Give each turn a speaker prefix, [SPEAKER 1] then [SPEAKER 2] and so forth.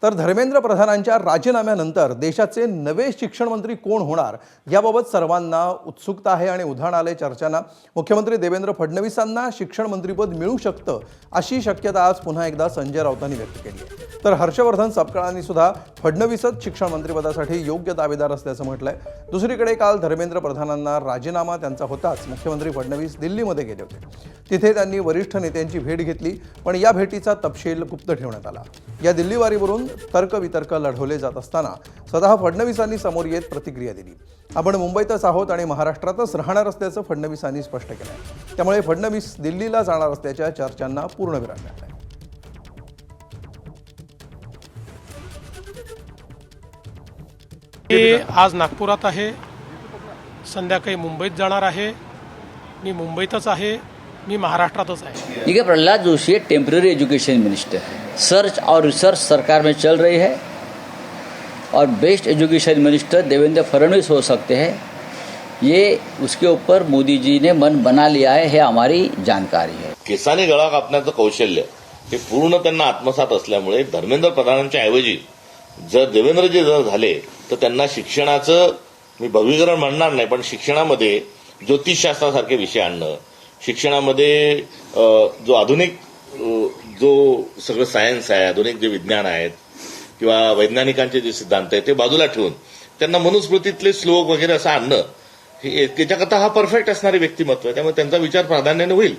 [SPEAKER 1] तर धर्मेंद्र प्रधानांच्या राजीनाम्यानंतर देशाचे नवे शिक्षण मंत्री कोण होणार याबाबत सर्वांना उत्सुकता आहे आणि उधाण आले चर्चांना। मुख्यमंत्री देवेंद्र फडणवीसांना शिक्षण मंत्रीपद मिळू शकतं अशी शक्यता आज पुन्हा एकदा संजय राऊतांनी व्यक्त केली आहे। तर हर्षवर्धन सपकाळांनी सुद्धा फडणवीसच शिक्षण मंत्रिपदासाठी योग्य दावेदार असल्याचं म्हटलंय। दुसरीकडे काल धर्मेंद्र प्रधानांना राजीनामा त्यांचा होताच मुख्यमंत्री फडणवीस दिल्लीमध्ये गेले होते। तिथे त्यांनी वरिष्ठ नेत्यांची भेट घेतली, पण या भेटीचा तपशील गुप्त ठेवण्यात आला। या दिल्ली वारीवरून तर्कवितर्क लढवले जात असताना स्वतः फडणवीसांनी समोर येत प्रतिक्रिया दिली। आपण मुंबईतच आहोत आणि महाराष्ट्रातच राहणार असल्याचं फडणवीसांनी स्पष्ट केलं आहे। त्यामुळे फडणवीस दिल्लीला जाणार असल्याच्या चर्चांना पूर्णविराम मिळाला आहे।
[SPEAKER 2] आज नागपुरात आहे, संध्याकाळी मुंबईत जाणार आहे। मी मुंबईतच आहे, मी महाराष्ट्रातच आहे।
[SPEAKER 3] देखिए, Prahlad Joshi temporary education minister है। सर्च और रिसर्च सरकार में चल रही है और best education minister Devendra Fadnavis हो सकते हैं, ये उसके ऊपर मोदी जी ने मन बना लिया है, हमारी जानकारी है।
[SPEAKER 4] केसाने गळा कापण्याचं कौशल्य हे पूर्ण त्यांना आत्मसात असल्यामुळे धर्मेंद्र प्रधानांच्या ऐवजी जर देवेंद्रजी जर झाले तर त्यांना शिक्षणाचं, मी भविकरण म्हणणार नाही, पण शिक्षणामध्ये ज्योतिषशास्त्रासारखे विषय आणणं, शिक्षणामध्ये जो आधुनिक जो सगळं सायन्स आहे, आधुनिक जे विज्ञान आहेत किंवा वैज्ञानिकांचे जे सिद्धांत आहेत ते बाजूला ठेवून त्यांना मनुस्मृतीतले श्लोक वगैरे असं आणणं, हे त्याच्याकरता हा परफेक्ट असणारे व्यक्तिमत्व आहे। त्यामुळे त्यांचा विचार प्राधान्याने होईल।